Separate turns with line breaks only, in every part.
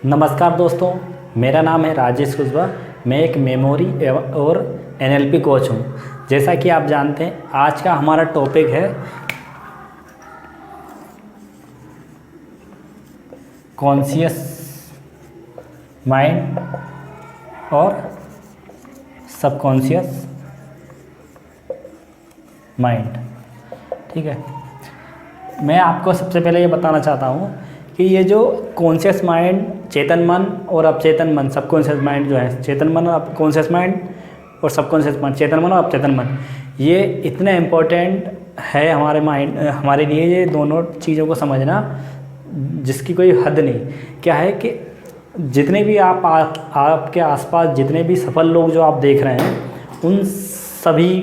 नमस्कार दोस्तों, मेरा नाम है राजेश कुशवाहा। मैं एक मेमोरी और एनएलपी कोच हूँ। जैसा कि आप जानते हैं, आज का हमारा टॉपिक है कॉन्शियस माइंड और सबकॉन्शियस माइंड। ठीक है, मैं आपको सबसे पहले ये बताना चाहता हूँ कि ये जो कॉन्शियस माइंड, चेतन मन और अपचेतन मन, सबकॉन्शियस माइंड जो है, चेतन मन और कॉन्शियस माइंड और सबकॉन्शियस मन, चेतन मन और अपचेतन मन, ये इतने इम्पोर्टेंट है हमारे लिए ये दोनों चीज़ों को समझना, जिसकी कोई हद नहीं। क्या है कि जितने भी आपके आसपास जितने भी सफल लोग जो आप देख रहे हैं, उन सभी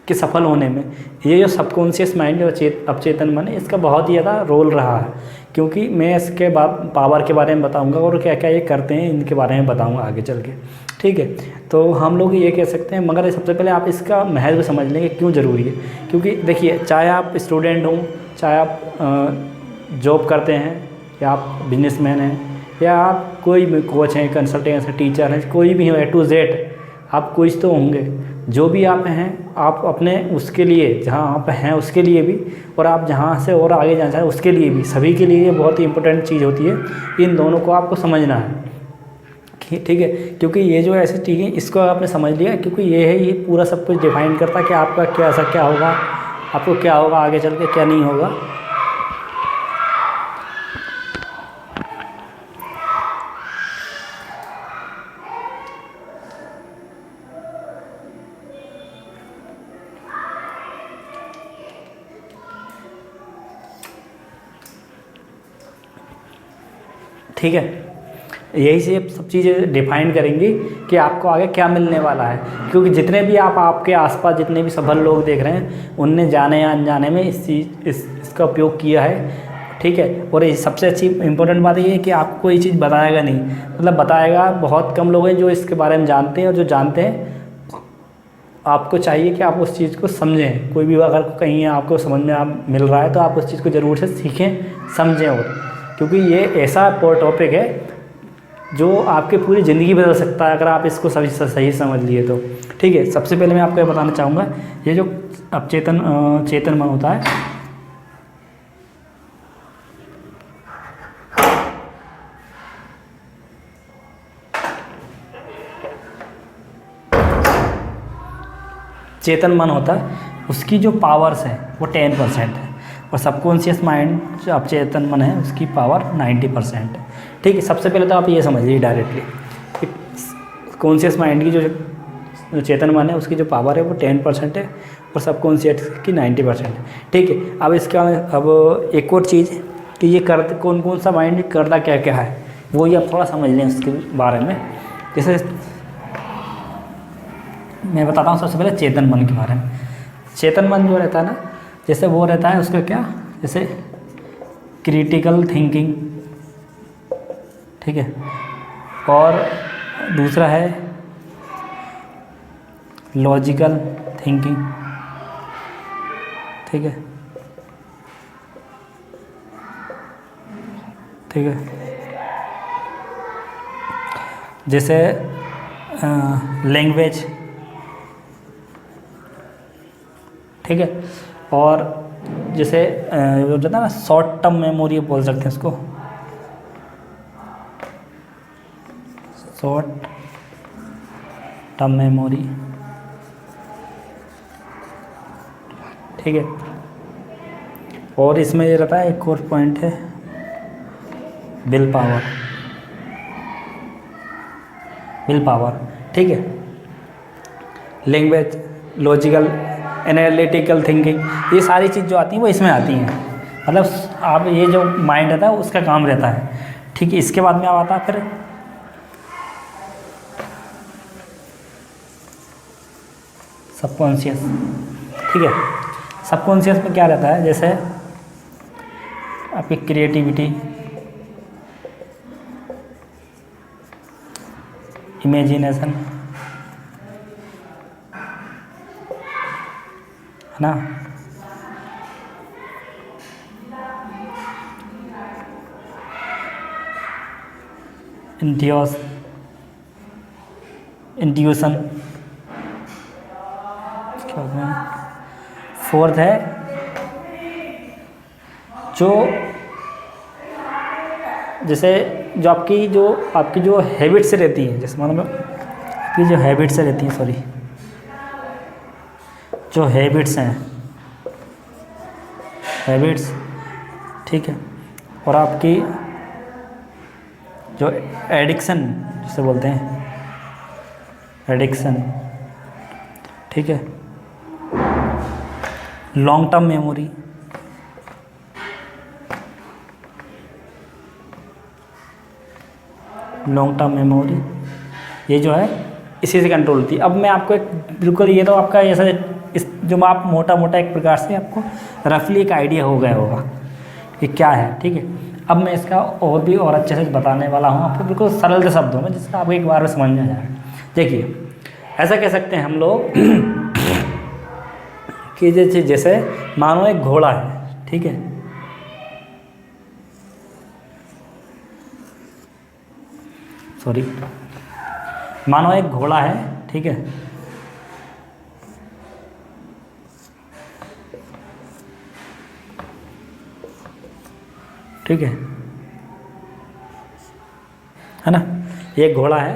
के सफल होने में ये जो सबकॉन्शियस माइंड और अपचेतन मन है, इसका बहुत ही ज़्यादा रोल रहा है। क्योंकि मैं इसके पावर के बारे में बताऊंगा और क्या क्या ये करते हैं, इनके बारे में बताऊंगा आगे चल के। ठीक है, तो हम लोग ये कह सकते हैं, मगर सबसे पहले आप इसका महत्व समझ लेंगे क्यों ज़रूरी है। क्योंकि देखिए, चाहे आप स्टूडेंट हों, चाहे आप जॉब करते हैं, या आप बिजनेसमैन हैं, या आप कोई भी कोच हैं, कंसल्टेंट हैं, टीचर हैं, कोई भी हो, A to Z आप कोच तो होंगे। जो भी आप हैं, आप अपने उसके लिए, जहाँ आप हैं उसके लिए भी, और आप जहाँ से और आगे जाना चाहें उसके लिए भी, सभी के लिए ये बहुत ही इंपॉर्टेंट चीज़ होती है। इन दोनों को आपको समझना है। ठीक है, क्योंकि ये जो ऐसी चीज़ है, इसको आपने समझ लिया, क्योंकि ये पूरा सब कुछ डिफाइन करता है कि आपका क्या होगा, आपको क्या होगा आगे चल के, क्या नहीं होगा। ठीक है, यही से सब चीज़ें डिफाइन करेंगी कि आपको आगे क्या मिलने वाला है। क्योंकि जितने भी आपके आसपास जितने भी सफल लोग देख रहे हैं, उनने जाने या अनजाने में इसका उपयोग किया है। ठीक है, और ये सबसे अच्छी इंपॉर्टेंट बात ये है कि आपको ये चीज़ बताएगा नहीं, मतलब बताएगा बहुत कम लोग हैं जो इसके बारे में जानते हैं, और जो जानते हैं आपको चाहिए कि आप उस चीज़ को समझें। कोई भी अगर कहीं आपको समझ में मिल रहा है तो आप उस चीज़ को ज़रूर से सीखें, समझें। और क्योंकि ये ऐसा टॉपिक है जो आपकी पूरी ज़िंदगी बदल सकता है अगर आप इसको सही समझ लिए तो। ठीक है, सबसे पहले मैं आपको ये बताना चाहूँगा, ये जो चेतन मन होता है, चेतन मन होता है, उसकी जो पावर्स है वो 10% है, और सबकॉन्शियस माइंड जो अपचेतन मन है उसकी पावर 90% है। ठीक है, सबसे पहले तो आप ये समझिए डायरेक्टली कि कॉन्शियस माइंड की जो चेतन मन है उसकी जो पावर है वो 10% है, और सबकॉन्शियस की 90% है। ठीक है, अब अब एक और चीज़ कि ये कौन सा माइंड करता क्या क्या है, वो ये आप थोड़ा समझ लें उसके बारे में। जैसे मैं बताता हूँ सबसे पहले चेतन मन के बारे में। चेतन मन जो रहता है ना, जैसे वो रहता है उसका क्या, जैसे क्रिटिकल थिंकिंग। ठीक है, और दूसरा है लॉजिकल थिंकिंग। ठीक है, ठीक है, जैसे लैंग्वेज। ठीक है, और जैसे जो होता है ना शॉर्ट टर्म मेमोरी बोल सकते हैं इसको, शॉर्ट टर्म मेमोरी। ठीक है, और इसमें ये रहता है एक और पॉइंट है विल पावर। ठीक है, लैंग्वेज, लॉजिकल, एनालिटिकल थिंकिंग, ये सारी चीज़ जो आती हैं वो इसमें आती हैं। मतलब आप ये जो माइंड रहता है उसका काम रहता है। ठीक है, इसके बाद में आता है फिर सबकॉन्शियस। ठीक है, सबकॉन्शियस में क्या रहता है, जैसे आपकी क्रिएटिविटी, इमेजिनेशन, है ना। इंट्यूशन क्या होता है। फोर्थ है जो जैसे जो आपकी जो हैबिट्स रहती हैं, जैसे मान लो आपकी जो हैबिट्स रहती हैं, सॉरी, जो हैबिट्स हैं, हैबिट्स, ठीक है, और आपकी जो एडिक्शन जिसे बोलते हैं, एडिक्शन, ठीक है, long term memory, long term memory, ये जो है इसी से कंट्रोल होती है। अब मैं आपको एक बिल्कुल, ये तो आपका ऐसा इस जो आप मोटा मोटा एक प्रकार से आपको रफली एक आइडिया हो गया होगा कि क्या है, ठीक है। अब मैं इसका और भी और अच्छे से बताने वाला हूँ आपको, बिल्कुल सरल से शब्दों में, जिसका आपको एक बार में समझ में आ जाएगा। देखिए, ऐसा कह सकते हैं हम लोग कि जैसे मानो एक घोड़ा है, ठीक है, सॉरी, मानो एक घोड़ा है, ठीक है, ठीक है ना, ये घोड़ा है,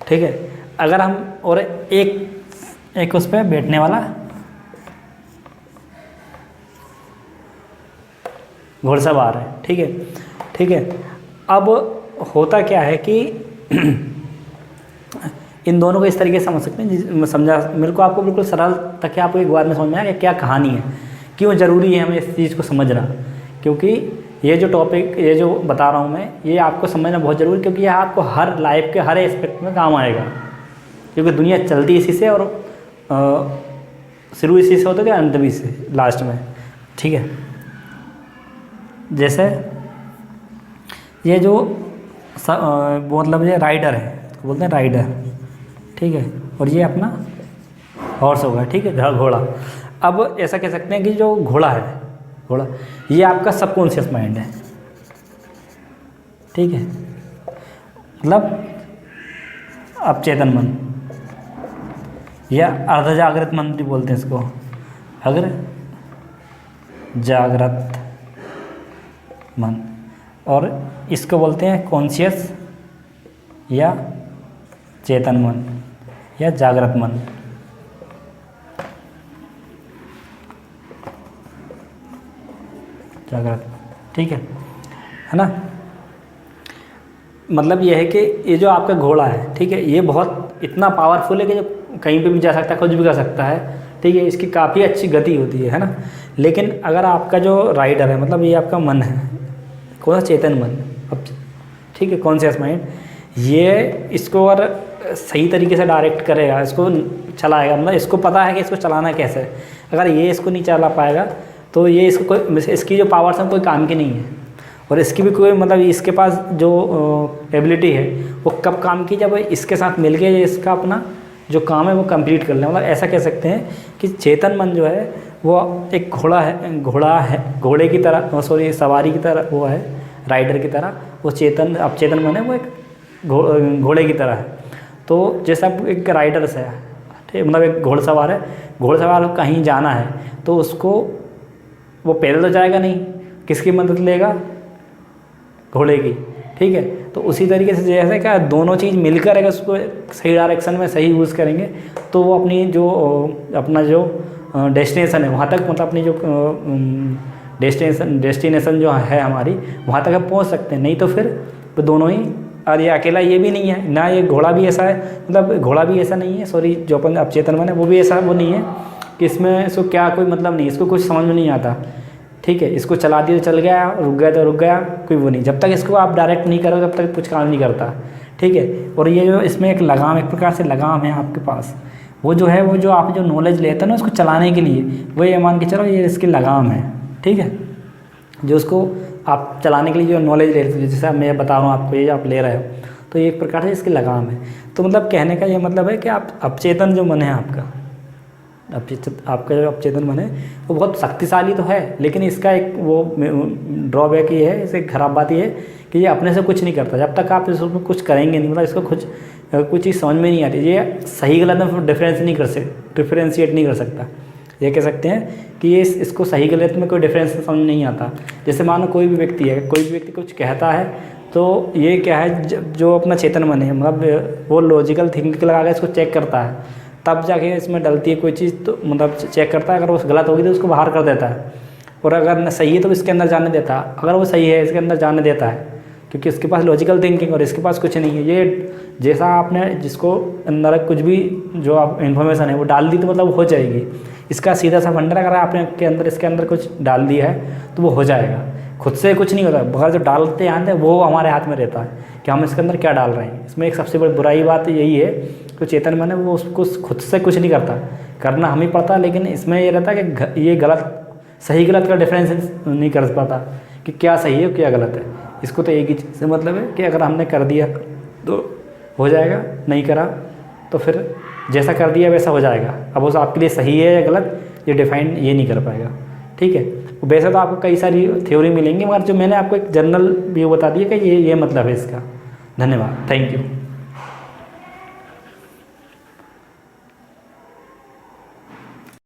ठीक है। अगर हम और एक उस पर बैठने वाला घुड़सवार है, ठीक है, ठीक है। अब होता क्या है कि इन दोनों को इस तरीके से समझ सकते हैं, समझा मेरे को, आपको बिल्कुल सरल ताकि आपको एक बार में समझ में आए कि क्या कहानी है, क्यों ज़रूरी है हमें इस चीज़ को समझना। क्योंकि ये जो टॉपिक, ये जो बता रहा हूँ मैं, ये आपको समझना बहुत ज़रूरी, क्योंकि यह आपको हर लाइफ के हर एस्पेक्ट में काम आएगा। क्योंकि दुनिया चलती इसी से, और शुरू इसी से होता है, अंत भी से, लास्ट में, ठीक है। जैसे ये जो मतलब ये राइडर है, तो बोलते हैं राइडर, ठीक है, और ये अपना हॉर्स होगा, ठीक है, घोड़ा। अब ऐसा कह सकते हैं कि जो घोड़ा है, घोड़ा, ये आपका सबकॉन्शियस माइंड है, ठीक है, मतलब अवचेतन मन या अर्ध जागृत मन भी बोलते हैं इसको, अगर जागृत मन, और इसको बोलते हैं कॉन्शियस या चेतन मन या जागृत मन। जागृत, ठीक है ना। मतलब ये है कि ये जो आपका घोड़ा है, ठीक है, ये बहुत इतना पावरफुल है कि जो कहीं पे भी जा सकता है, कुछ भी कर सकता है, ठीक है, इसकी काफ़ी अच्छी गति होती है ना। लेकिन अगर आपका जो राइडर है, मतलब ये आपका मन है, कौन सा, चेतन मन, अब ठीक है, कॉन्शियस माइंड, ये इसको और सही तरीके से डायरेक्ट करेगा, इसको चलाएगा, मतलब इसको पता है कि इसको चलाना कैसे है। अगर ये इसको नहीं चला पाएगा तो ये इसको कोई, इसकी जो पावर्स हैं कोई काम की नहीं है, और इसकी भी कोई, मतलब इसके पास जो एबिलिटी है वो कब काम की, जब इसके साथ मिल के इसका अपना जो काम है वो कंप्लीट कर लें। मतलब ऐसा कह सकते हैं कि चेतन मन जो है वो एक घोड़ा है, घोड़े की तरह, सॉरी, सवारी की तरह वो है, राइडर की तरह। वो चेतन, अब चेतन मन है वो एक घोड़े की तरह है। तो जैसा एक राइडर से है, ठीक, मतलब एक घोड़सवार है, घोड़सवार को कहीं जाना है तो उसको, वो पैदल तो जाएगा नहीं, किसकी मदद लेगा, घोड़े की, ठीक है। तो उसी तरीके से जैसे क्या दोनों चीज़ मिलकर अगर उसको सही डायरेक्शन में सही यूज़ करेंगे तो वो अपनी जो अपना जो डेस्टिनेशन है वहाँ तक, मतलब अपनी जो डेस्टिनेशन जो है हमारी, वहाँ तक हम पहुँच सकते हैं। नहीं तो फिर तो दोनों ही, और ये अकेला ये भी नहीं है ना, ये घोड़ा भी ऐसा है, मतलब घोड़ा भी ऐसा नहीं है, सॉरी, जो अपन अवचेतन मन है वो भी ऐसा वो नहीं है कि इसमें इसको क्या कोई मतलब नहीं, इसको कुछ समझ में नहीं आता, ठीक है। इसको चला दिया तो चल गया, रुक गया तो रुक गया, कोई वो नहीं। जब तक इसको आप डायरेक्ट नहीं करोगे तब तक कुछ काम नहीं करता, ठीक है। और ये जो इसमें एक लगाम, एक प्रकार से लगाम है आपके पास, वो जो है, वो जो आप जो नॉलेज लेते हैं ना उसको चलाने के लिए, वो ये मान के चलो ये इसकी लगाम है, ठीक है। जो उसको आप चलाने के लिए जो नॉलेज ले रहे थे, जैसे मैं बता रहा हूँ आपको, ये आप ले रहे हो, तो ये एक प्रकार से इसकी लगाम है। तो मतलब कहने का ये मतलब है कि आप अवचेतन जो मन है आपका, आपका जो अवचेतन मन है वो बहुत शक्तिशाली तो है, लेकिन इसका एक वो ड्रॉबैक ये है, इसे खराब बात ये है कि ये अपने से कुछ नहीं करता। जब तक आप इसमें कुछ करेंगे नहीं, मतलब इसको कुछ चीज़ समझ में नहीं आती, ये सही गलत में डिफ्रेंशिएट नहीं कर सकता। ये कह सकते हैं कि ये इसको सही गलत में कोई डिफरेंस समझ नहीं आता। जैसे मानो कोई भी व्यक्ति कुछ कहता है, तो ये क्या है, जो अपना चेतन मन है, मतलब वो लॉजिकल थिंकिंग लगा के इसको चेक करता है, तब जाके इसमें डलती है कोई चीज़, तो मतलब चेक करता है, अगर वो गलत होगी तो उसको बाहर कर देता है, और अगर सही है तो इसके अंदर जाने देता है, अगर वो सही है इसके अंदर जाने देता है, क्योंकि इसके पास लॉजिकल थिंकिंग और इसके पास कुछ नहीं है। ये जैसा आपने जिसको अंदर कुछ भी जो आप इन्फॉर्मेशन है वो डाल दी तो मतलब हो जाएगी। इसका सीधा सा फंडा, अगर आपने इसके अंदर कुछ डाल दिया है तो वो हो जाएगा, खुद से कुछ नहीं होता। मगर जो डालते हैं वो हमारे हाथ में रहता है कि हम इसके अंदर क्या डाल रहे हैं। इसमें एक सबसे बड़ी बुराई बात यही है कि चेतन मन है वो उसको खुद से कुछ नहीं करता, करना हम ही पड़ता, लेकिन इसमें ये रहता है कि ये गलत सही गलत का डिफरेंस नहीं कर पाता कि क्या सही है क्या गलत है। इसको तो एक ही चीज़ से मतलब है कि अगर हमने कर दिया तो हो जाएगा, नहीं करा तो फिर जैसा कर दिया वैसा हो जाएगा। अब उस आपके लिए सही है या गलत ये डिफाइन ये नहीं कर पाएगा, ठीक है। वैसे तो आपको कई सारी थ्योरी मिलेंगी, मगर जो मैंने आपको एक जनरल व्यू बता दिया कि ये मतलब है इसका। धन्यवाद, थैंक यू।